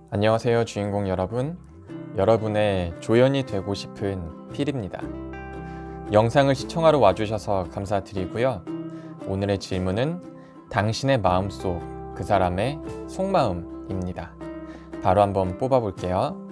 안녕하세요 주인공 여러분. 여러분의 조연이 되고 싶은 필입니다. 영상을 시청하러 와주셔서 감사드리고요. 오늘의 질문은 당신의 마음속 그 사람의 속마음입니다. 바로 한번 뽑아볼게요.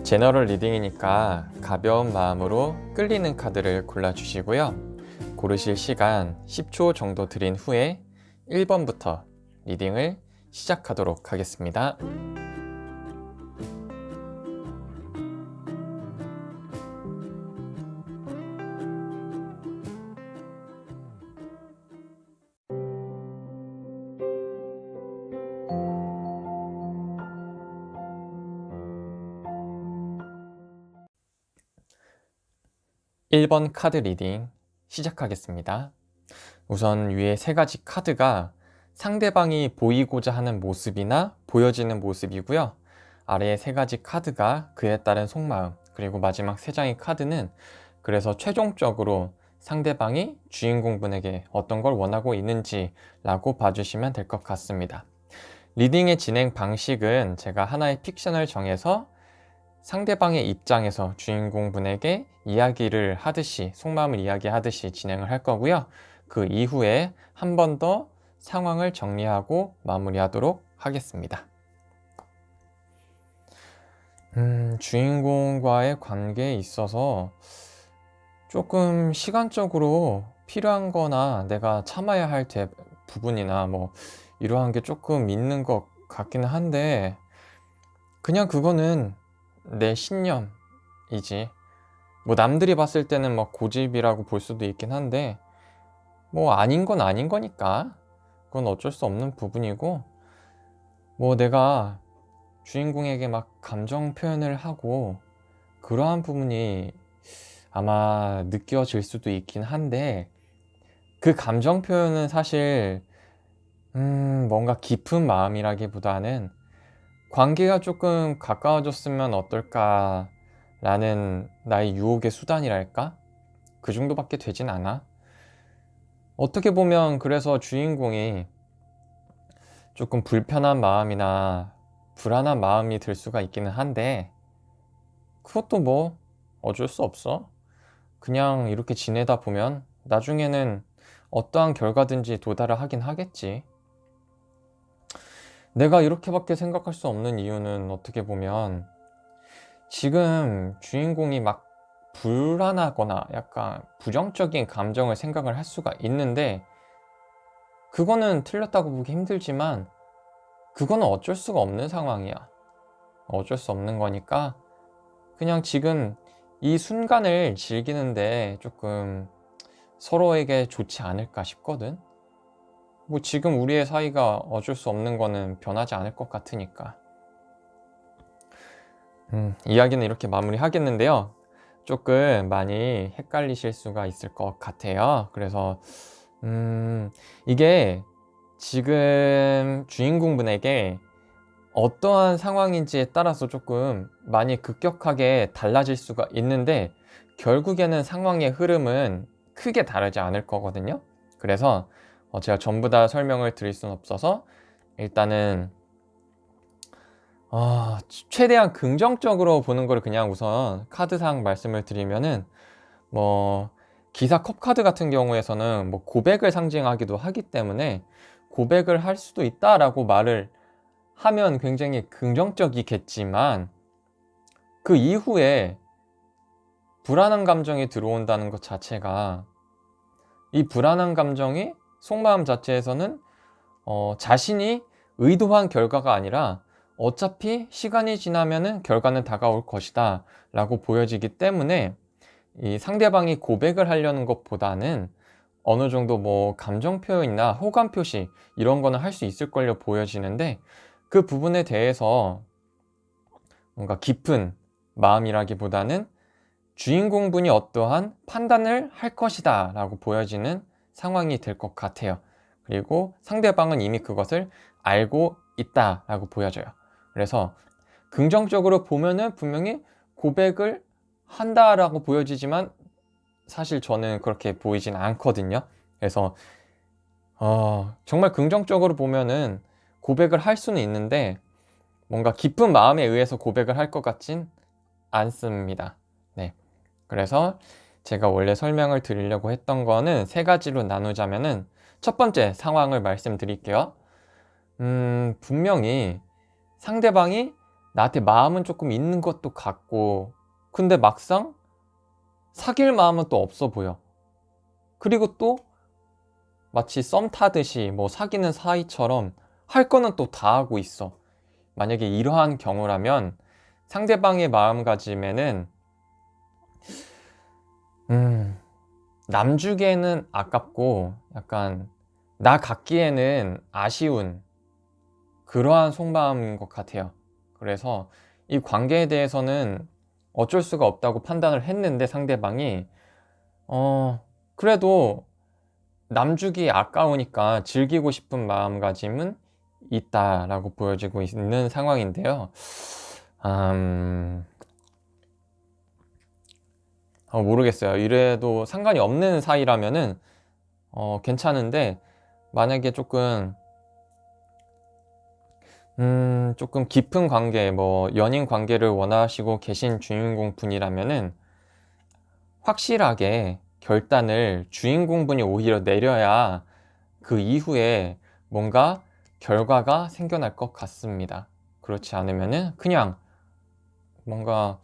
제너럴 리딩이니까 가벼운 마음으로 끌리는 카드를 골라주시고요. 고르실 시간 10초 정도 드린 후에 1번부터 리딩을 시작하도록 하겠습니다. (1번) 카드 리딩 시작하겠습니다. 우선 위에 세 가지 카드가 상대방이 보이고자 하는 모습이나 보여지는 모습이고요. 아래에 세 가지 카드가 그에 따른 속마음, 그리고 마지막 세 장의 카드는 그래서 최종적으로 상대방이 주인공분에게 어떤 걸 원하고 있는지 라고 봐주시면 될 것 같습니다. 리딩의 진행 방식은 제가 하나의 픽션을 정해서 상대방의 입장에서 주인공분에게 이야기를 하듯이, 속마음을 이야기하듯이 진행을 할 거고요. 그 이후에 한 번 더 상황을 정리하고 마무리하도록 하겠습니다. 주인공과의 관계에 있어서 조금 시간적으로 필요한 거나 내가 참아야 할 부분이나 뭐 이러한 게 조금 있는 것 같기는 한데, 그냥 그거는 내 신념이지. 뭐 남들이 봤을 때는 뭐 고집이라고 볼 수도 있긴 한데, 뭐 아닌 건 아닌 거니까 그건 어쩔 수 없는 부분이고, 뭐 내가 주인공에게 막 감정 표현을 하고 그러한 부분이 아마 느껴질 수도 있긴 한데, 그 감정 표현은 사실 뭔가 깊은 마음이라기보다는 관계가 조금 가까워졌으면 어떨까 라는 나의 유혹의 수단이랄까? 그 정도밖에 되진 않아. 어떻게 보면 그래서 주인공이 조금 불편한 마음이나 불안한 마음이 들 수가 있기는 한데, 그것도 뭐 어쩔 수 없어. 그냥 이렇게 지내다 보면 나중에는 어떠한 결과든지 도달을 하긴 하겠지. 내가 이렇게밖에 생각할 수 없는 이유는 어떻게 보면 지금 주인공이 막 불안하거나 약간 부정적인 감정을 생각을 할 수가 있는데, 그거는 틀렸다고 보기 힘들지만 그거는 어쩔 수가 없는 상황이야. 어쩔 수 없는 거니까 그냥 지금 이 순간을 즐기는데 조금 서로에게 좋지 않을까 싶거든. 뭐 지금 우리의 사이가 어쩔 수 없는 거는 변하지 않을 것 같으니까. 이야기는 이렇게 마무리 하겠는데요. 조금 많이 헷갈리실 수가 있을 것 같아요. 그래서 이게 지금 주인공분에게 어떠한 상황인지에 따라서 조금 많이 급격하게 달라질 수가 있는데, 결국에는 상황의 흐름은 크게 다르지 않을 거거든요. 그래서 제가 전부 다 설명을 드릴 수는 없어서 일단은 최대한 긍정적으로 보는 걸 그냥 우선 카드상 말씀을 드리면은, 뭐 기사 컵 카드 같은 경우에서는 뭐 고백을 상징하기도 하기 때문에 고백을 할 수도 있다라고 말을 하면 굉장히 긍정적이겠지만, 그 이후에 불안한 감정이 들어온다는 것 자체가, 이 불안한 감정이 속마음 자체에서는 자신이 의도한 결과가 아니라 어차피 시간이 지나면은 결과는 다가올 것이다 라고 보여지기 때문에, 이 상대방이 고백을 하려는 것보다는 어느 정도 뭐 감정 표현이나 호감 표시 이런 거는 할 수 있을 걸로 보여지는데, 그 부분에 대해서 뭔가 깊은 마음이라기보다는 주인공분이 어떠한 판단을 할 것이다 라고 보여지는 상황이 될 것 같아요. 그리고 상대방은 이미 그것을 알고 있다 라고 보여져요. 그래서 긍정적으로 보면은 분명히 고백을 한다라고 보여지지만 사실 저는 그렇게 보이진 않거든요. 그래서 정말 긍정적으로 보면은 고백을 할 수는 있는데 뭔가 깊은 마음에 의해서 고백을 할 것 같진 않습니다. 네. 그래서 제가 원래 설명을 드리려고 했던 거는 세 가지로 나누자면은, 첫 번째 상황을 말씀드릴게요. 분명히 상대방이 나한테 마음은 조금 있는 것도 같고, 근데 막상 사귈 마음은 또 없어 보여. 그리고 또 마치 썸 타듯이 뭐 사귀는 사이처럼 할 거는 또 다 하고 있어. 만약에 이러한 경우라면 상대방의 마음가짐에는 남주기에는 아깝고 약간 나 갖기에는 아쉬운 그러한 속마음인 것 같아요. 그래서 이 관계에 대해서는 어쩔 수가 없다고 판단을 했는데 상대방이 그래도 남주기 아까우니까 즐기고 싶은 마음가짐은 있다라고 보여지고 있는 상황인데요. 모르겠어요. 이래도 상관이 없는 사이라면은 괜찮은데, 만약에 조금 깊은 관계, 뭐 연인 관계를 원하시고 계신 주인공 분이라면은 확실하게 결단을 주인공 분이 오히려 내려야 그 이후에 뭔가 결과가 생겨날 것 같습니다. 그렇지 않으면은 그냥 뭔가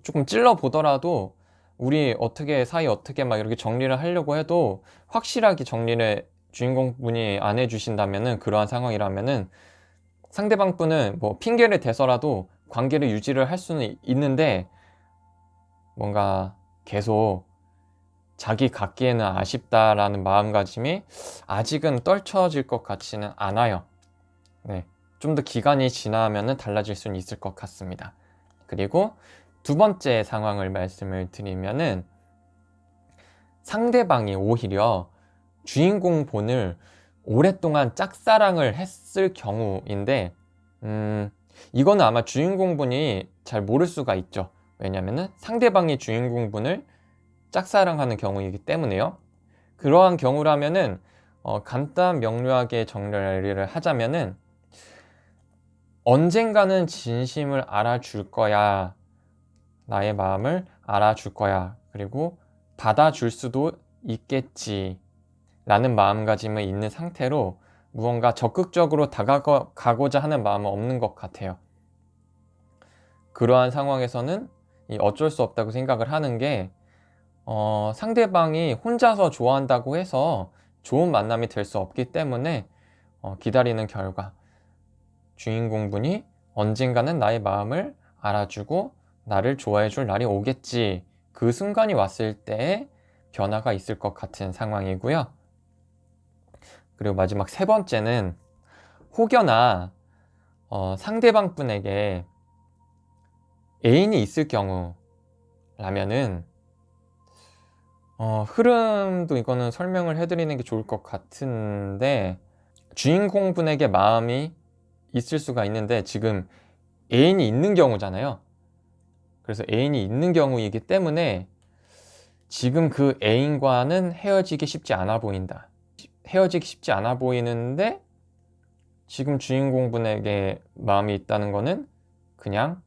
조금 찔러 보더라도 우리 어떻게 사이 어떻게 막 이렇게 정리를 하려고 해도 확실하게 정리를 주인공분이 안 해주신다면은, 그러한 상황이라면은 상대방 분은 뭐 핑계를 대서라도 관계를 유지를 할 수는 있는데 뭔가 계속 자기 갖기에는 아쉽다라는 마음가짐이 아직은 떨쳐질 것 같지는 않아요. 네. 좀 더 기간이 지나면은 달라질 수는 있을 것 같습니다. 그리고 두 번째 상황을 말씀을 드리면은, 상대방이 오히려 주인공 본을 오랫동안 짝사랑을 했을 경우인데, 이거는 아마 주인공 분이 잘 모를 수가 있죠. 왜냐면은 상대방이 주인공 분을 짝사랑하는 경우이기 때문에요. 그러한 경우라면은 간단 명료하게 정리를 하자면은, 언젠가는 진심을 알아줄 거야. 나의 마음을 알아줄 거야. 그리고 받아줄 수도 있겠지. 라는 마음가짐을 있는 상태로 무언가 적극적으로 다가가고자 하는 마음은 없는 것 같아요. 그러한 상황에서는 어쩔 수 없다고 생각을 하는 게, 상대방이 혼자서 좋아한다고 해서 좋은 만남이 될 수 없기 때문에 기다리는 결과, 주인공분이 언젠가는 나의 마음을 알아주고 나를 좋아해 줄 날이 오겠지. 그 순간이 왔을 때 변화가 있을 것 같은 상황이고요. 그리고 마지막 세 번째는, 혹여나 상대방 분에게 애인이 있을 경우라면은 흐름도 이거는 설명을 해드리는 게 좋을 것 같은데, 주인공 분에게 마음이 있을 수가 있는데 지금 애인이 있는 경우잖아요. 그래서 애인이 있는 경우이기 때문에 지금 그 애인과는 헤어지기 쉽지 않아 보인다. 헤어지기 쉽지 않아 보이는데 지금 주인공분에게 마음이 있다는 거는 그냥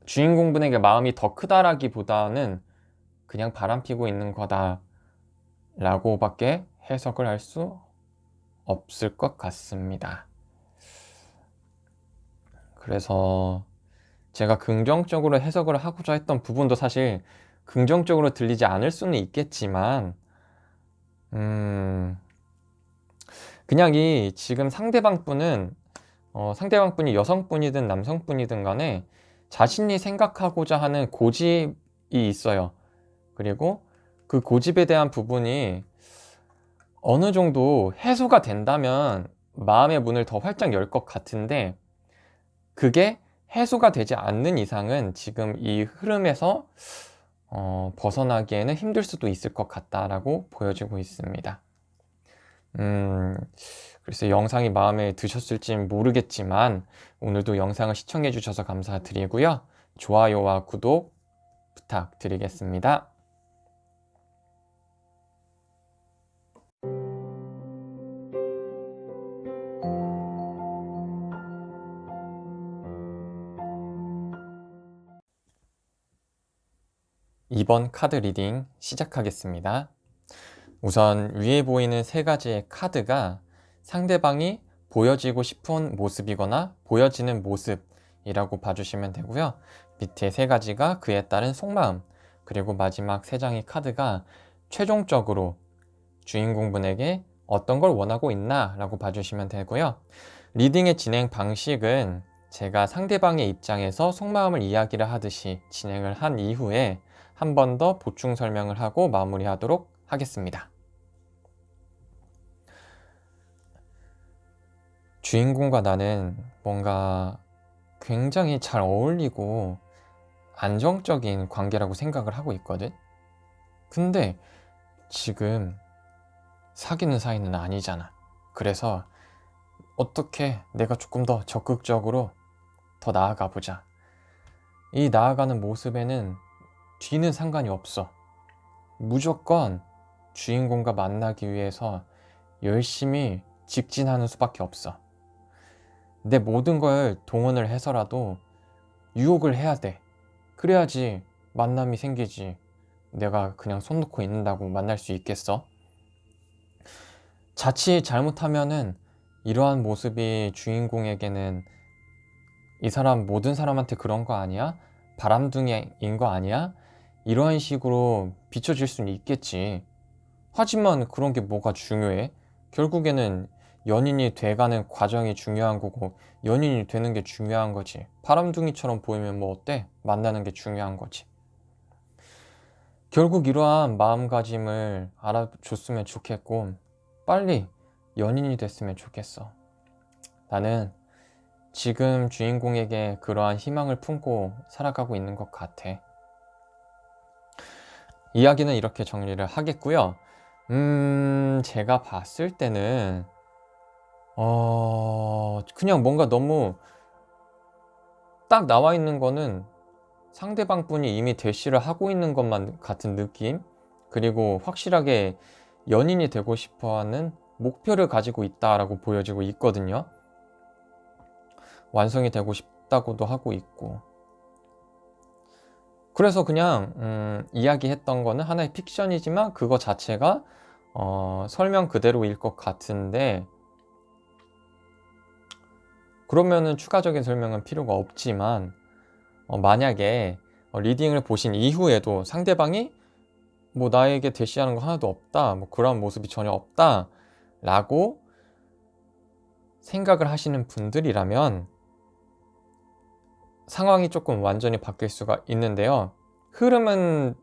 주인공분에게 마음이 더 크다라기보다는 그냥 바람피고 있는 거다 라고밖에 해석을 할 수 없을 것 같습니다. 그래서 제가 긍정적으로 해석을 하고자 했던 부분도 사실 긍정적으로 들리지 않을 수는 있겠지만, 그냥 지금 상대방 분이 여성분이든 남성분이든 간에 자신이 생각하고자 하는 고집이 있어요. 그리고 그 고집에 대한 부분이 어느 정도 해소가 된다면 마음의 문을 더 활짝 열 것 같은데, 그게 해소가 되지 않는 이상은 지금 이 흐름에서 벗어나기에는 힘들 수도 있을 것 같다라고 보여지고 있습니다. 그래서 영상이 마음에 드셨을진 모르겠지만 오늘도 영상을 시청해 주셔서 감사드리고요. 좋아요와 구독 부탁드리겠습니다. 이번 카드 리딩 시작하겠습니다. 우선 위에 보이는 세 가지의 카드가 상대방이 보여지고 싶은 모습이거나 보여지는 모습이라고 봐주시면 되고요. 밑에 세 가지가 그에 따른 속마음, 그리고 마지막 세 장의 카드가 최종적으로 주인공분에게 어떤 걸 원하고 있나 라고 봐주시면 되고요. 리딩의 진행 방식은 제가 상대방의 입장에서 속마음을 이야기를 하듯이 진행을 한 이후에 한 번 더 보충 설명을 하고 마무리하도록 하겠습니다. 주인공과 나는 뭔가 굉장히 잘 어울리고 안정적인 관계라고 생각을 하고 있거든. 근데 지금 사귀는 사이는 아니잖아. 그래서 어떻게 내가 조금 더 적극적으로 더 나아가 보자. 이 나아가는 모습에는 뒤는 상관이 없어. 무조건 주인공과 만나기 위해서 열심히 직진하는 수밖에 없어. 내 모든 걸 동원을 해서라도 유혹을 해야 돼. 그래야지 만남이 생기지. 내가 그냥 손 놓고 있는다고 만날 수 있겠어? 자칫 잘못하면은 이러한 모습이 주인공에게는 이 사람 모든 사람한테 그런 거 아니야? 바람둥이인 거 아니야? 이러한 식으로 비춰질 수는 있겠지. 하지만 그런 게 뭐가 중요해? 결국에는 연인이 돼가는 과정이 중요한 거고 연인이 되는 게 중요한 거지. 바람둥이처럼 보이면 뭐 어때? 만나는 게 중요한 거지. 결국 이러한 마음가짐을 알아줬으면 좋겠고 빨리 연인이 됐으면 좋겠어. 나는 지금 주인공에게 그러한 희망을 품고 살아가고 있는 것 같아. 이야기는 이렇게 정리를 하겠고요. 제가 봤을 때는 그냥 뭔가 너무 딱 나와 있는 거는 상대방 분이 이미 대시를 하고 있는 것만 같은 느낌? 그리고 확실하게 연인이 되고 싶어 하는 목표를 가지고 있다라고 보여지고 있거든요. 완성이 되고 싶다고도 하고 있고. 그래서 그냥 이야기했던 거는 하나의 픽션이지만 그거 자체가 설명 그대로일 것 같은데, 그러면은 추가적인 설명은 필요가 없지만 만약에 리딩을 보신 이후에도 상대방이 뭐 나에게 대시하는 거 하나도 없다, 뭐 그런 모습이 전혀 없다 라고 생각을 하시는 분들이라면 상황이 조금 완전히 바뀔 수가 있는데요. 흐름은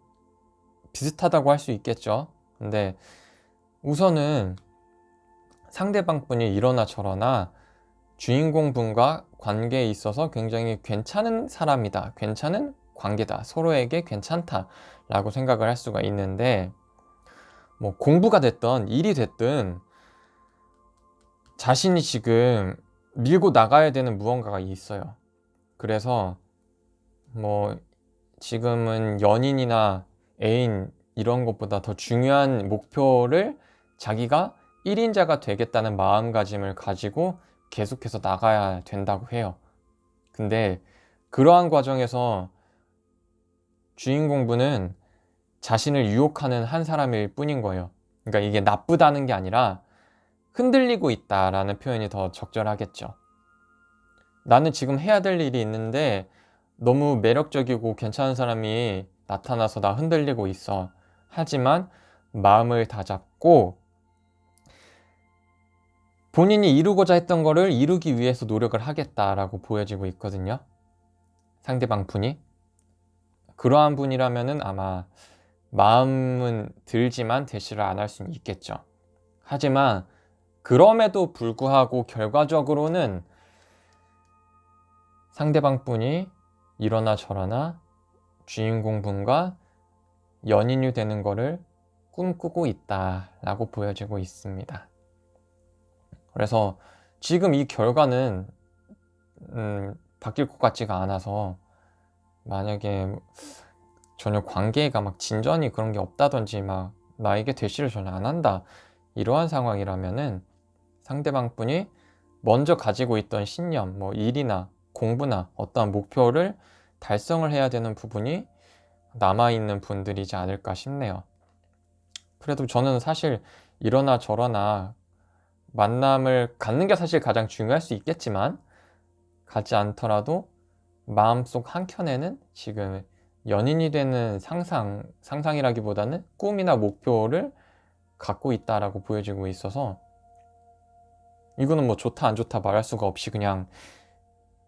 비슷하다고 할 수 있겠죠. 근데 우선은 상대방 분이 이러나 저러나 주인공 분과 관계에 있어서 굉장히 괜찮은 사람이다, 괜찮은 관계다, 서로에게 괜찮다 라고 생각을 할 수가 있는데, 뭐 공부가 됐든 일이 됐든 자신이 지금 밀고 나가야 되는 무언가가 있어요. 그래서 뭐 지금은 연인이나 애인 이런 것보다 더 중요한 목표를 자기가 1인자가 되겠다는 마음가짐을 가지고 계속해서 나가야 된다고 해요. 근데 그러한 과정에서 주인공분은 자신을 유혹하는 한 사람일 뿐인 거예요. 그러니까 이게 나쁘다는 게 아니라 흔들리고 있다라는 표현이 더 적절하겠죠. 나는 지금 해야 될 일이 있는데 너무 매력적이고 괜찮은 사람이 나타나서 나 흔들리고 있어. 하지만 마음을 다잡고 본인이 이루고자 했던 거를 이루기 위해서 노력을 하겠다라고 보여지고 있거든요. 상대방 분이 그러한 분이라면은 아마 마음은 들지만 대시를 안 할 수는 있겠죠. 하지만 그럼에도 불구하고 결과적으로는 상대방 분이 이러나 저러나 주인공 분과 연인이 되는 거를 꿈꾸고 있다라고 보여지고 있습니다. 그래서 지금 이 결과는 바뀔 것 같지가 않아서, 만약에 전혀 관계가 막 진전이 그런 게 없다든지 막 나에게 대시를 전혀 안 한다 이러한 상황이라면은 상대방 분이 먼저 가지고 있던 신념, 뭐 일이나 공부나 어떠한 목표를 달성을 해야 되는 부분이 남아있는 분들이지 않을까 싶네요. 그래도 저는 사실 이러나 저러나 만남을 갖는 게 사실 가장 중요할 수 있겠지만, 갖지 않더라도 마음속 한켠에는 지금 연인이 되는 상상이라기보다는 꿈이나 목표를 갖고 있다라고 보여지고 있어서, 이거는 뭐 좋다 안 좋다 말할 수가 없이 그냥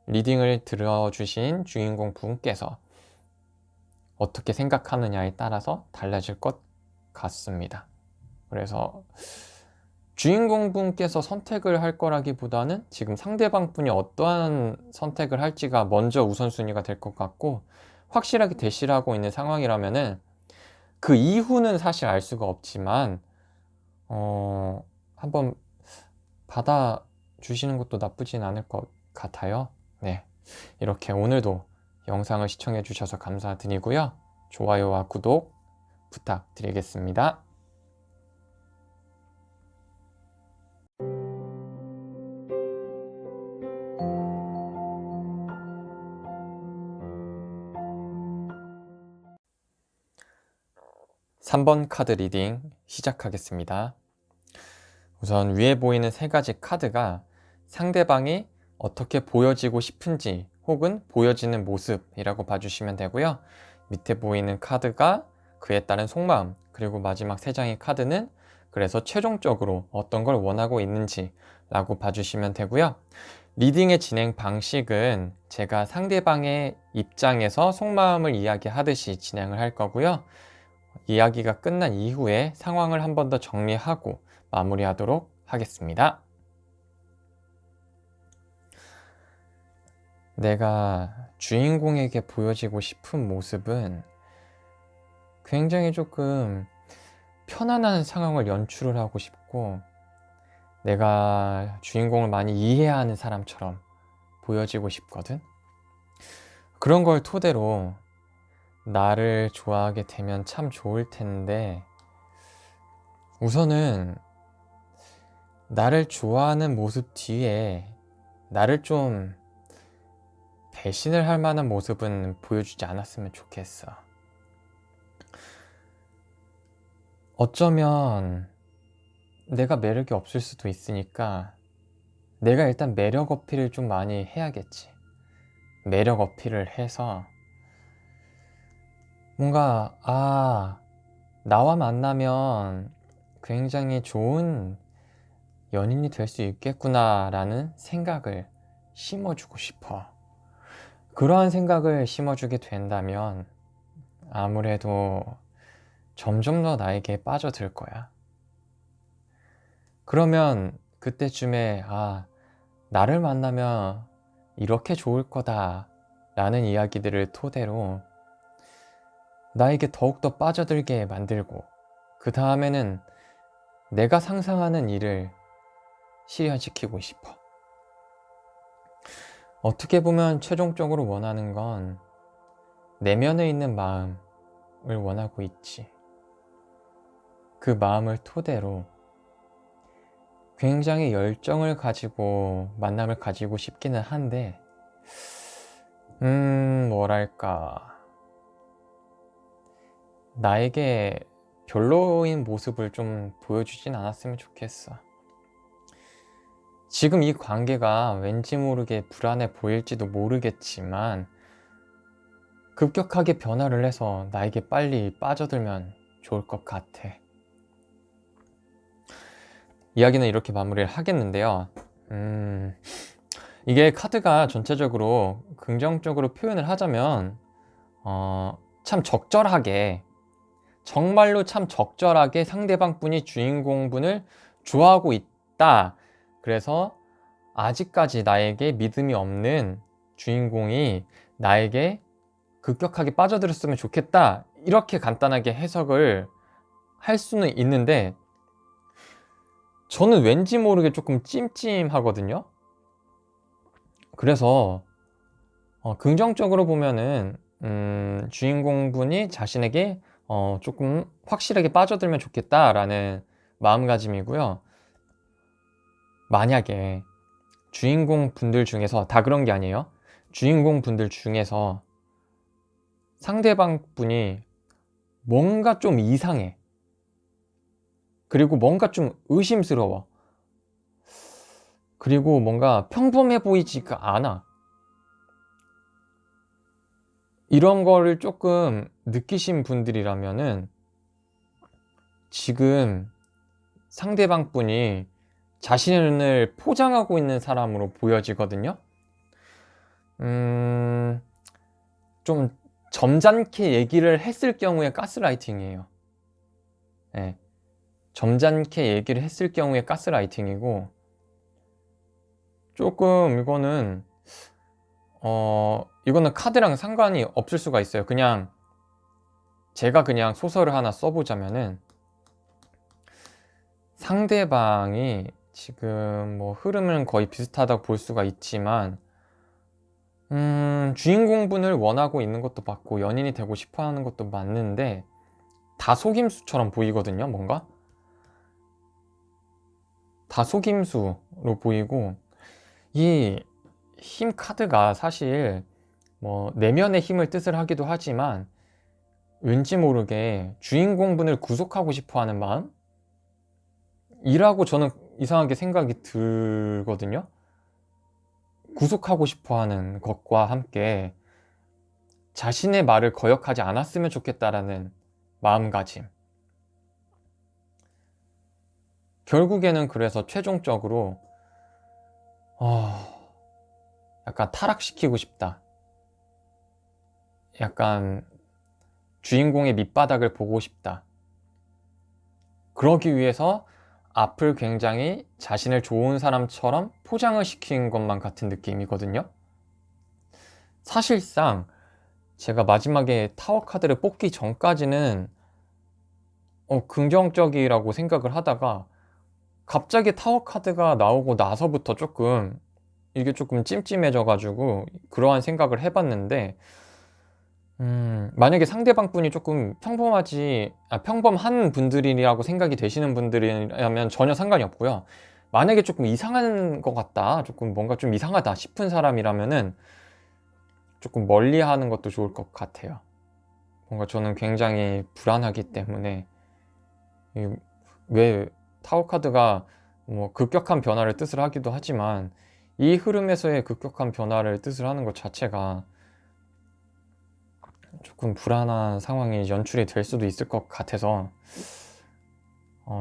리딩을 들어주신 주인공 분께서 어떻게 생각하느냐에 따라서 달라질 것 같습니다. 그래서 주인공 분께서 선택을 할 거라기보다는 지금 상대방 분이 어떠한 선택을 할지가 먼저 우선순위가 될 것 같고, 확실하게 대시를 하고 있는 상황이라면은 그 이후는 사실 알 수가 없지만 한번 받아주시는 것도 나쁘진 않을 것 같아요. 네, 이렇게 오늘도 영상을 시청해 주셔서 감사드리고요. 좋아요와 구독 부탁드리겠습니다. (3번) 카드 리딩 시작하겠습니다. 우선 위에 보이는 세 가지 카드가 상대방이 어떻게 보여지고 싶은지 혹은 보여지는 모습이라고 봐주시면 되고요. 밑에 보이는 카드가 그에 따른 속마음, 그리고 마지막 세 장의 카드는 그래서 최종적으로 어떤 걸 원하고 있는지 라고 봐주시면 되고요. 리딩의 진행 방식은 제가 상대방의 입장에서 속마음을 이야기하듯이 진행을 할 거고요. 이야기가 끝난 이후에 상황을 한 번 더 정리하고 마무리하도록 하겠습니다. 내가 주인공에게 보여지고 싶은 모습은 굉장히 조금 편안한 상황을 연출을 하고 싶고, 내가 주인공을 많이 이해하는 사람처럼 보여지고 싶거든. 그런 걸 토대로 나를 좋아하게 되면 참 좋을 텐데, 우선은 나를 좋아하는 모습 뒤에 나를 좀 배신을 할 만한 모습은 보여주지 않았으면 좋겠어. 어쩌면 내가 매력이 없을 수도 있으니까 내가 일단 매력 어필을 좀 많이 해야겠지. 매력 어필을 해서 뭔가 나와 만나면 굉장히 좋은 연인이 될 수 있겠구나 라는 생각을 심어주고 싶어. 그러한 생각을 심어주게 된다면 아무래도 점점 더 나에게 빠져들 거야. 그러면 그때쯤에 나를 만나면 이렇게 좋을 거다 라는 이야기들을 토대로 나에게 더욱더 빠져들게 만들고, 그 다음에는 내가 상상하는 일을 실현시키고 싶어. 어떻게 보면 최종적으로 원하는 건 내면에 있는 마음을 원하고 있지. 그 마음을 토대로 굉장히 열정을 가지고 만남을 가지고 싶기는 한데, 뭐랄까, 나에게 별로인 모습을 좀 보여주진 않았으면 좋겠어. 지금 이 관계가 왠지 모르게 불안해 보일지도 모르겠지만 급격하게 변화를 해서 나에게 빨리 빠져들면 좋을 것 같아. 이야기는 이렇게 마무리를 하겠는데요. 이게 카드가 전체적으로 긍정적으로 표현을 하자면 참 적절하게, 정말로 참 적절하게 상대방 분이 주인공분을 좋아하고 있다. 그래서 아직까지 나에게 믿음이 없는 주인공이 나에게 급격하게 빠져들었으면 좋겠다. 이렇게 간단하게 해석을 할 수는 있는데, 저는 왠지 모르게 조금 찜찜하거든요. 그래서 긍정적으로 보면은 주인공분이 자신에게 조금 확실하게 빠져들면 좋겠다라는 마음가짐이고요. 만약에 주인공 분들 중에서, 다 그런 게 아니에요. 주인공 분들 중에서 상대방 분이 뭔가 좀 이상해. 그리고 뭔가 좀 의심스러워. 그리고 뭔가 평범해 보이지가 않아. 이런 거를 조금 느끼신 분들이라면은 지금 상대방 분이 자신을 포장하고 있는 사람으로 보여지거든요. 좀 점잖게 얘기를 했을 경우에 가스라이팅이에요. 네. 점잖게 얘기를 했을 경우에 가스라이팅이고, 조금 이거는 카드랑 상관이 없을 수가 있어요. 그냥 제가 그냥 소설을 하나 써보자면은, 상대방이 지금 뭐 흐름은 거의 비슷하다고 볼 수가 있지만, 주인공분을 원하고 있는 것도 맞고 연인이 되고 싶어 하는 것도 맞는데, 다 속임수처럼 보이거든요. 뭔가 다 속임수로 보이고, 이 힘 카드가 사실 뭐 내면의 힘을 뜻을 하기도 하지만, 왠지 모르게 주인공분을 구속하고 싶어 하는 마음이라고 저는 이상하게 생각이 들거든요. 구속하고 싶어 하는 것과 함께 자신의 말을 거역하지 않았으면 좋겠다라는 마음가짐. 결국에는 그래서 최종적으로 약간 타락시키고 싶다. 약간 주인공의 밑바닥을 보고 싶다. 그러기 위해서 앞을 굉장히 자신을 좋은 사람처럼 포장을 시킨 것만 같은 느낌이거든요. 사실상 제가 마지막에 타워 카드를 뽑기 전까지는 긍정적이라고 생각을 하다가, 갑자기 타워 카드가 나오고 나서부터 이게 조금 찜찜해져 가지고 그러한 생각을 해봤는데, 만약에 상대방 분이 조금 평범한 분들이라고 생각이 되시는 분들이라면 전혀 상관이 없고요. 만약에 조금 이상한 것 같다, 조금 뭔가 좀 이상하다 싶은 사람이라면은 조금 멀리 하는 것도 좋을 것 같아요. 뭔가 저는 굉장히 불안하기 때문에, 왜 타워 카드가 뭐 급격한 변화를 뜻을 하기도 하지만, 이 흐름에서의 급격한 변화를 뜻을 하는 것 자체가 조금 불안한 상황이 연출이 될 수도 있을 것 같아서,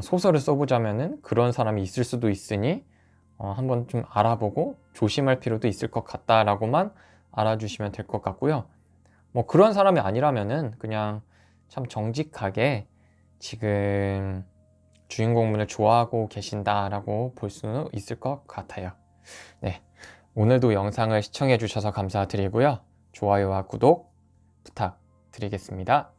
소설을 써보자면은 그런 사람이 있을 수도 있으니 한번 좀 알아보고 조심할 필요도 있을 것 같다라고만 알아주시면 될 것 같고요. 뭐 그런 사람이 아니라면은 그냥 참 정직하게 지금 주인공분을 좋아하고 계신다라고 볼 수는 있을 것 같아요. 네, 오늘도 영상을 시청해 주셔서 감사드리고요. 좋아요와 구독 부탁드리겠습니다.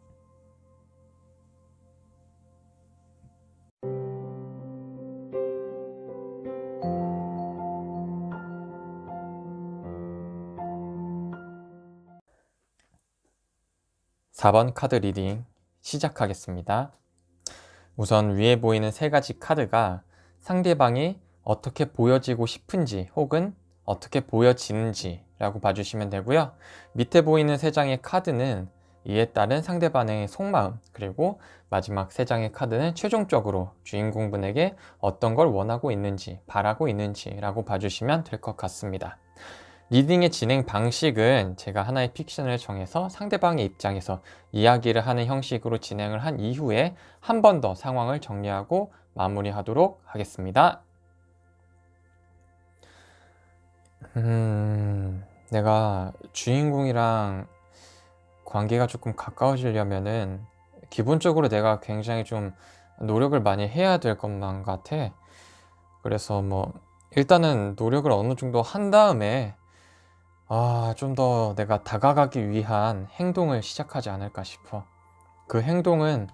(4번) 카드 리딩 시작하겠습니다. 우선 위에 보이는 세 가지 카드가 상대방이 어떻게 보여지고 싶은지 혹은 어떻게 보여지는지 라고 봐주시면 되고요. 밑에 보이는 세 장의 카드는 이에 따른 상대방의 속마음, 그리고 마지막 세 장의 카드는 최종적으로 주인공분에게 어떤 걸 원하고 있는지, 바라고 있는지 라고 봐주시면 될 것 같습니다. 리딩의 진행 방식은 제가 하나의 픽션을 정해서 상대방의 입장에서 이야기를 하는 형식으로 진행을 한 이후에 한 번 더 상황을 정리하고 마무리하도록 하겠습니다. 내가 주인공이랑 관계가 조금 가까워지려면은 기본적으로 내가 굉장히 좀 노력을 많이 해야 될 것만 같아. 그래서 뭐 일단은 노력을 어느 정도 한 다음에 좀 더 내가 다가가기 위한 행동을 시작하지 않을까 싶어. 그 행동은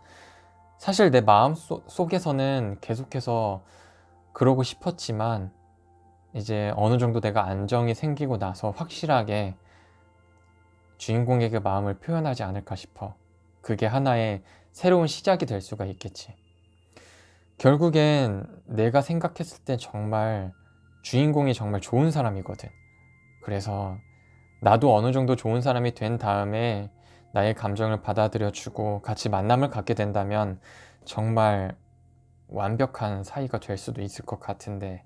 사실 내 마음 속에서는 계속해서 그러고 싶었지만 이제 어느 정도 내가 안정이 생기고 나서 확실하게 주인공에게 마음을 표현하지 않을까 싶어. 그게 하나의 새로운 시작이 될 수가 있겠지. 결국엔 내가 생각했을 때 정말 주인공이 정말 좋은 사람이거든. 그래서 나도 어느 정도 좋은 사람이 된 다음에 나의 감정을 받아들여주고 같이 만남을 갖게 된다면 정말 완벽한 사이가 될 수도 있을 것 같은데,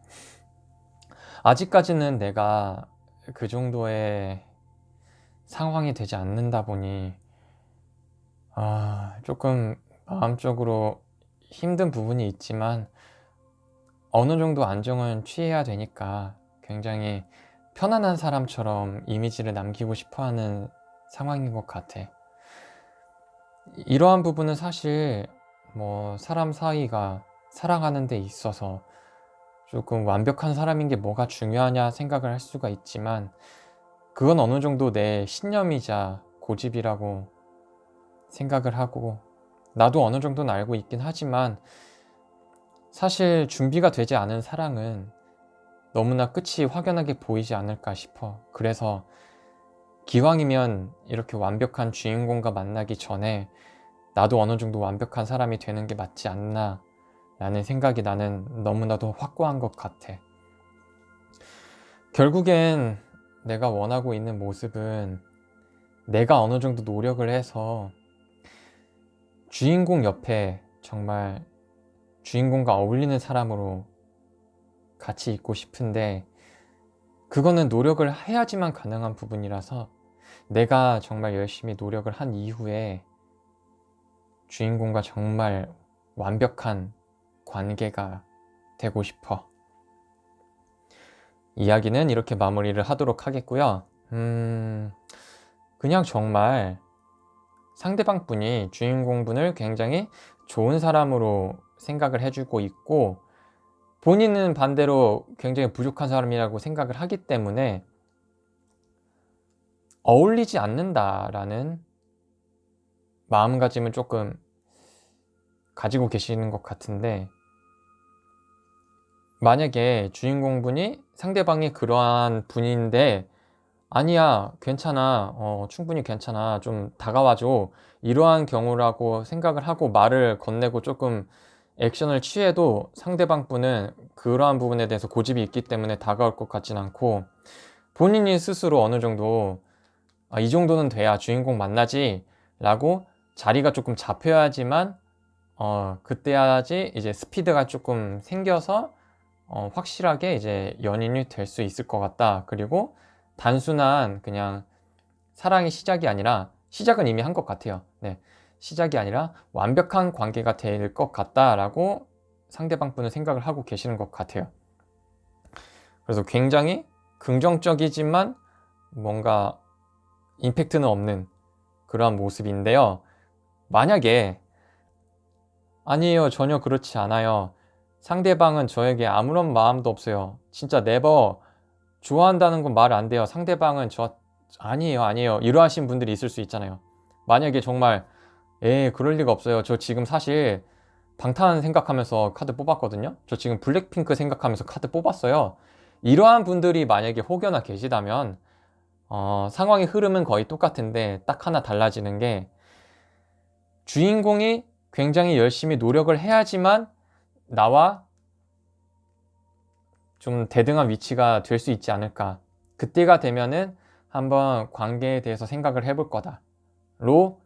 아직까지는 내가 그 정도의 상황이 되지 않는다 보니 조금 마음적으로 힘든 부분이 있지만 어느 정도 안정은 취해야 되니까 굉장히 편안한 사람처럼 이미지를 남기고 싶어 하는 상황인 것 같아. 이러한 부분은 사실 뭐 사람 사이가 살아가는 데 있어서 조금 완벽한 사람인 게 뭐가 중요하냐 생각을 할 수가 있지만, 그건 어느 정도 내 신념이자 고집이라고 생각을 하고, 나도 어느 정도는 알고 있긴 하지만 사실 준비가 되지 않은 사랑은 너무나 끝이 확연하게 보이지 않을까 싶어. 그래서 기왕이면 이렇게 완벽한 주인공과 만나기 전에 나도 어느 정도 완벽한 사람이 되는 게 맞지 않나 라는 생각이 나는 너무나도 확고한 것 같아. 결국엔 내가 원하고 있는 모습은 내가 어느 정도 노력을 해서 주인공 옆에 정말 주인공과 어울리는 사람으로 같이 있고 싶은데, 그거는 노력을 해야지만 가능한 부분이라서 내가 정말 열심히 노력을 한 이후에 주인공과 정말 완벽한 관계가 되고 싶어. 이야기는 이렇게 마무리를 하도록 하겠고요. 그냥 정말 상대방 분이 주인공분을 굉장히 좋은 사람으로 생각을 해주고 있고, 본인은 반대로 굉장히 부족한 사람이라고 생각을 하기 때문에 어울리지 않는다라는 마음가짐을 조금 가지고 계시는 것 같은데, 만약에 주인공분이 상대방이 그러한 분인데 아니야 괜찮아 충분히 괜찮아 좀 다가와줘, 이러한 경우라고 생각을 하고 말을 건네고 조금 액션을 취해도 상대방 분은 그러한 부분에 대해서 고집이 있기 때문에 다가올 것 같진 않고, 본인이 스스로 어느 정도 이 정도는 돼야 주인공 만나지 라고 자리가 조금 잡혀야지만 그때야지 이제 스피드가 조금 생겨서 확실하게 이제 연인이 될 수 있을 것 같다. 그리고 단순한 그냥 사랑의 시작이 아니라, 시작은 이미 한 것 같아요. 네. 시작이 아니라 완벽한 관계가 될 것 같다라고 상대방 분은 생각을 하고 계시는 것 같아요. 그래서 굉장히 긍정적이지만 뭔가 임팩트는 없는 그러한 모습인데요. 만약에 아니에요, 전혀 그렇지 않아요, 상대방은 저에게 아무런 마음도 없어요, 진짜 네버 좋아한다는 건 말 안 돼요, 상대방은 저 아니에요 이러하신 분들이 있을 수 있잖아요. 만약에 정말 그럴 리가 없어요, 저 지금 사실 방탄 생각하면서 카드 뽑았거든요, 저 지금 블랙핑크 생각하면서 카드 뽑았어요, 이러한 분들이 만약에 혹여나 계시다면 상황의 흐름은 거의 똑같은데 딱 하나 달라지는 게, 주인공이 굉장히 열심히 노력을 해야지만 나와 좀 대등한 위치가 될 수 있지 않을까. 그때가 되면은 한번 관계에 대해서 생각을 해볼 거다로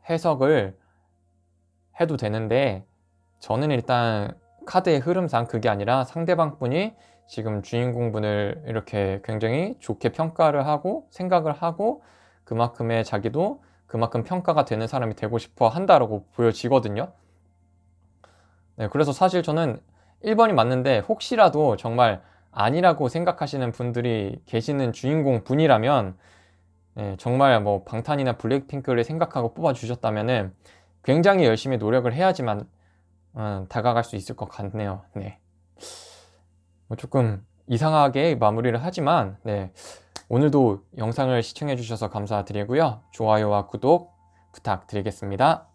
해석을 해도 되는데, 저는 일단 카드의 흐름상 그게 아니라 상대방 분이 지금 주인공 분을 이렇게 굉장히 좋게 평가를 하고 생각을 하고 그만큼의 자기도 그만큼 평가가 되는 사람이 되고 싶어 한다라고 보여지거든요. 네, 그래서 사실 저는 1번이 맞는데 혹시라도 정말 아니라고 생각하시는 분들이 계시는 주인공 분이라면 정말 뭐 방탄이나 블랙핑크를 생각하고 뽑아주셨다면은 굉장히 열심히 노력을 해야지만 다가갈 수 있을 것 같네요. 네. 뭐 조금 이상하게 마무리를 하지만 오늘도 영상을 시청해 주셔서 감사드리고요. 좋아요와 구독 부탁드리겠습니다.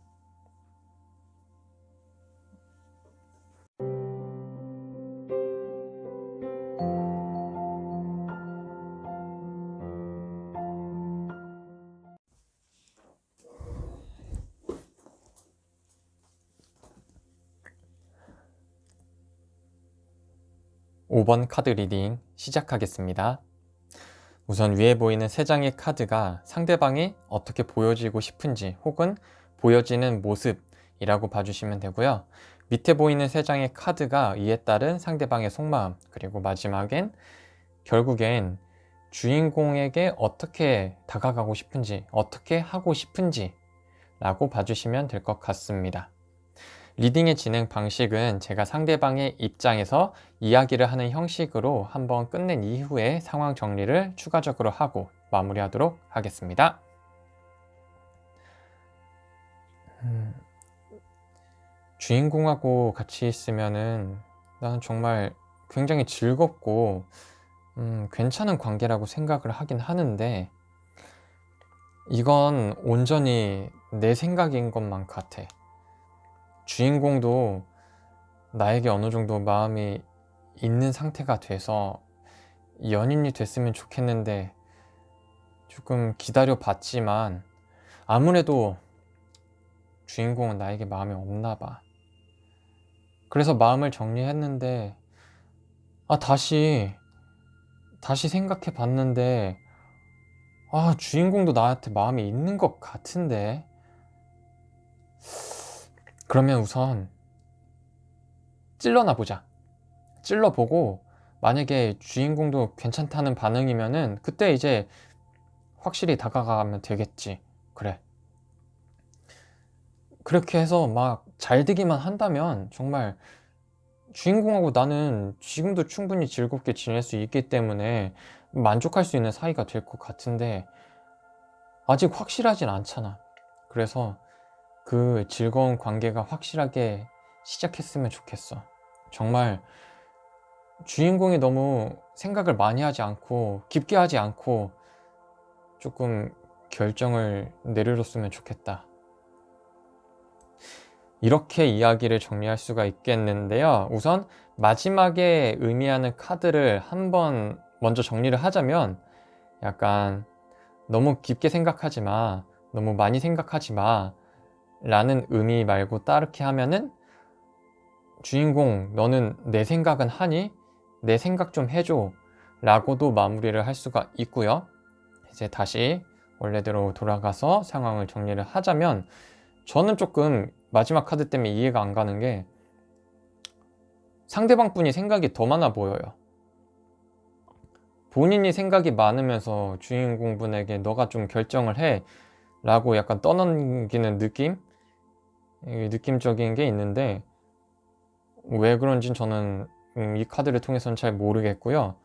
5번 카드 리딩 시작하겠습니다. 우선 위에 보이는 3장의 카드가 상대방이 어떻게 보여지고 싶은지 혹은 보여지는 모습이라고 봐주시면 되고요. 밑에 보이는 3장의 카드가 이에 따른 상대방의 속마음, 그리고 마지막엔 결국엔 주인공에게 어떻게 다가가고 싶은지, 어떻게 하고 싶은지 라고 봐주시면 될 것 같습니다. 리딩의 진행 방식은 제가 상대방의 입장에서 이야기를 하는 형식으로 한번 끝낸 이후에 상황 정리를 추가적으로 하고 마무리하도록 하겠습니다. 주인공하고 같이 있으면은 나는 정말 굉장히 즐겁고 괜찮은 관계라고 생각을 하긴 하는데 이건 온전히 내 생각인 것만 같아. 주인공도 나에게 어느 정도 마음이 있는 상태가 돼서 연인이 됐으면 좋겠는데 조금 기다려 봤지만 아무래도 주인공은 나에게 마음이 없나 봐. 그래서 마음을 정리했는데 다시 생각해 봤는데 주인공도 나한테 마음이 있는 것 같은데 그러면 우선 찔러나 보자. 찔러보고 만약에 주인공도 괜찮다는 반응이면은 그때 이제 확실히 다가가면 되겠지. 그래. 그렇게 해서 막 잘 되기만 한다면 정말 주인공하고 나는 지금도 충분히 즐겁게 지낼 수 있기 때문에 만족할 수 있는 사이가 될 것 같은데 아직 확실하진 않잖아. 그래서 그 즐거운 관계가 확실하게 시작했으면 좋겠어. 정말 주인공이 너무 생각을 많이 하지 않고 깊게 하지 않고 조금 결정을 내려줬으면 좋겠다. 이렇게 이야기를 정리할 수가 있겠는데요. 우선 마지막에 의미하는 카드를 한번 먼저 정리를 하자면 약간 너무 깊게 생각하지 마, 너무 많이 생각하지 마 라는 의미 말고 따르게 하면은 주인공 너는 내 생각은 하니? 내 생각 좀 해줘 라고도 마무리를 할 수가 있고요. 이제 다시 원래대로 돌아가서 상황을 정리를 하자면 저는 조금 마지막 카드 때문에 이해가 안 가는 게 상대방 분이 생각이 더 많아 보여요. 본인이 생각이 많으면서 주인공 분에게 너가 좀 결정을 해 라고 약간 떠넘기는 느낌적인 게 있는데 왜 그런진 저는 이 카드를 통해서는 잘 모르겠고요.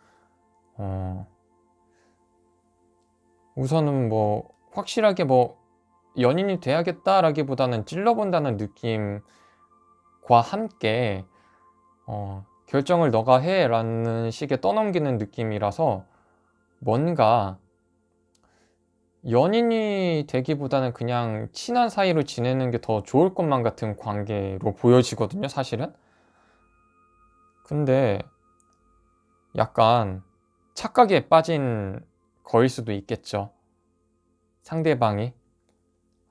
우선은 뭐 확실하게 뭐 연인이 돼야겠다라기보다는 찔러본다는 느낌과 함께 결정을 너가 해 라는 식의 떠넘기는 느낌이라서 뭔가 연인이 되기보다는 그냥 친한 사이로 지내는 게 더 좋을 것만 같은 관계로 보여지거든요, 사실은. 근데 약간 착각에 빠진 거일 수도 있겠죠. 상대방이.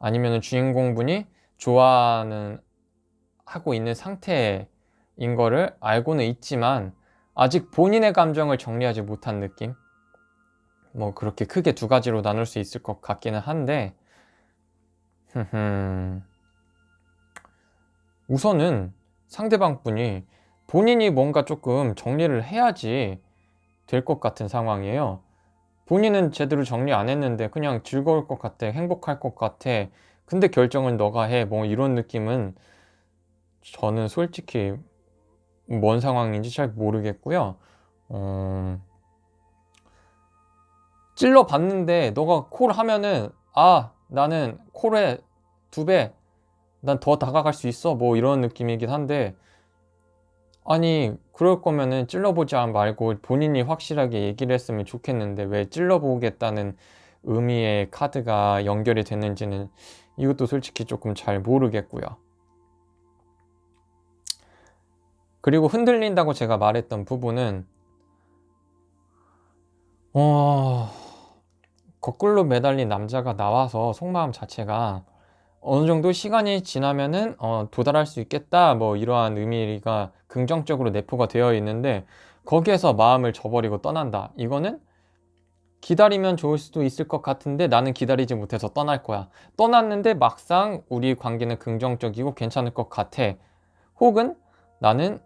아니면 주인공분이 좋아하는 하고 있는 상태인 거를 알고는 있지만 아직 본인의 감정을 정리하지 못한 느낌? 뭐 그렇게 크게 두 가지로 나눌 수 있을 것 같기는 한데 우선은 상대방 분이 본인이 뭔가 조금 정리를 해야지 될 것 같은 상황이에요. 본인은 제대로 정리 안 했는데 그냥 즐거울 것 같아, 행복할 것 같아. 근데 결정은 너가 해. 뭐 이런 느낌은 저는 솔직히 뭔 상황인지 잘 모르겠고요. 찔러 봤는데 너가 콜 하면은 나는 콜에 2배 난 더 다가갈 수 있어 뭐 이런 느낌이긴 한데, 아니 그럴 거면은 찔러보지 말고 본인이 확실하게 얘기를 했으면 좋겠는데 왜 찔러보겠다는 의미의 카드가 연결이 됐는지는 이것도 솔직히 조금 잘 모르겠고요. 그리고 흔들린다고 제가 말했던 부분은 거꾸로 매달린 남자가 나와서 속마음 자체가 어느 정도 시간이 지나면은 도달할 수 있겠다 뭐 이러한 의미가 긍정적으로 내포가 되어 있는데, 거기에서 마음을 저버리고 떠난다, 이거는 기다리면 좋을 수도 있을 것 같은데 나는 기다리지 못해서 떠날 거야. 떠났는데 막상 우리 관계는 긍정적이고 괜찮을 것 같아. 혹은 나는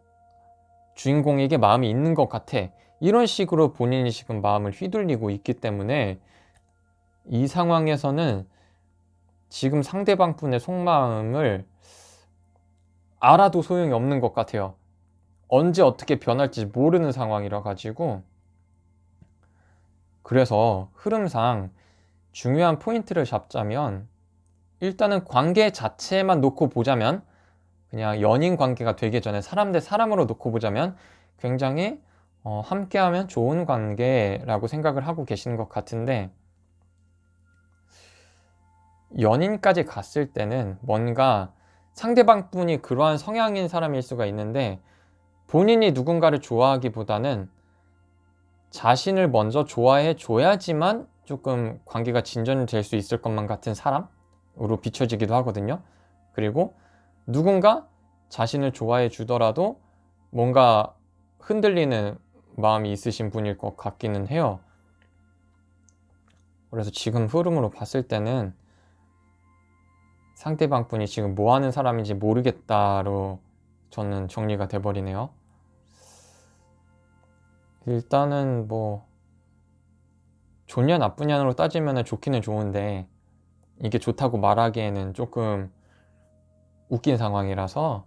주인공에게 마음이 있는 것 같아. 이런 식으로 본인이 지금 마음을 휘둘리고 있기 때문에 이 상황에서는 지금 상대방 분의 속마음을 알아도 소용이 없는 것 같아요. 언제 어떻게 변할지 모르는 상황이라 가지고. 그래서 흐름상 중요한 포인트를 잡자면, 일단은 관계 자체만 놓고 보자면, 그냥 연인 관계가 되기 전에 사람 대 사람으로 놓고 보자면 굉장히 함께하면 좋은 관계라고 생각을 하고 계시는 것 같은데, 연인까지 갔을 때는 뭔가 상대방 분이 그러한 성향인 사람일 수가 있는데, 본인이 누군가를 좋아하기보다는 자신을 먼저 좋아해 줘야지만 조금 관계가 진전될 수 있을 것만 같은 사람으로 비춰지기도 하거든요. 그리고 누군가 자신을 좋아해 주더라도 뭔가 흔들리는 마음이 있으신 분일 것 같기는 해요. 그래서 지금 흐름으로 봤을 때는 상대방 분이 지금 뭐 하는 사람인지 모르겠다로 저는 정리가 돼버리네요. 일단은 뭐 좋냐 나쁘냐로 따지면 좋기는 좋은데, 이게 좋다고 말하기에는 조금 웃긴 상황이라서,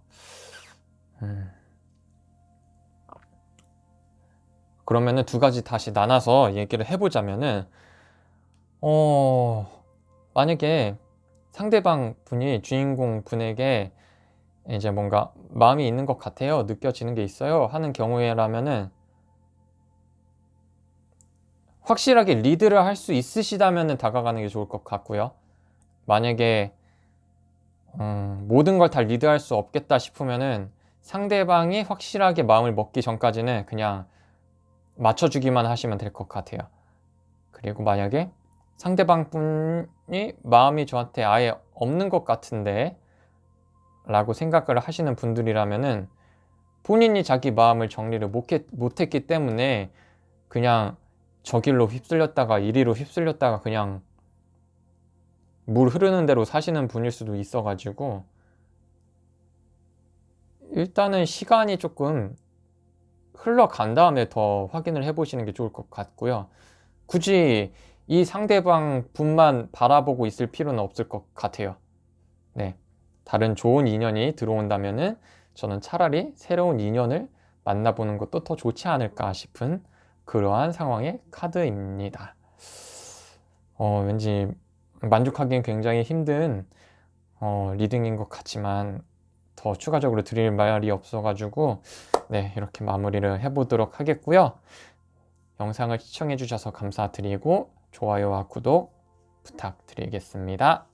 그러면은 두 가지 다시 나눠서 얘기를 해보자면은, 만약에 상대방 분이 주인공 분에게 이제 뭔가 마음이 있는 것 같아요, 느껴지는 게 있어요 하는 경우에라면은, 확실하게 리드를 할 수 있으시다면 다가가는 게 좋을 것 같고요. 만약에 모든 걸 다 리드할 수 없겠다 싶으면은 상대방이 확실하게 마음을 먹기 전까지는 그냥 맞춰주기만 하시면 될 것 같아요. 그리고 만약에 상대방 분이 마음이 저한테 아예 없는 것 같은데 라고 생각을 하시는 분들이라면은, 본인이 자기 마음을 정리를 못했기 때문에 그냥 저 길로 휩쓸렸다가 이리로 휩쓸렸다가 그냥 물 흐르는 대로 사시는 분일 수도 있어가지고, 일단은 시간이 조금 흘러간 다음에 더 확인을 해보시는 게 좋을 것 같고요. 굳이 이 상대방 분만 바라보고 있을 필요는 없을 것 같아요. 네. 다른 좋은 인연이 들어온다면은 저는 차라리 새로운 인연을 만나보는 것도 더 좋지 않을까 싶은 그러한 상황의 카드입니다. 왠지 만족하기엔 굉장히 힘든 리딩인 것 같지만 더 추가적으로 드릴 말이 없어가지고 네, 이렇게 마무리를 해보도록 하겠고요. 영상을 시청해 주셔서 감사드리고 좋아요와 구독 부탁드리겠습니다.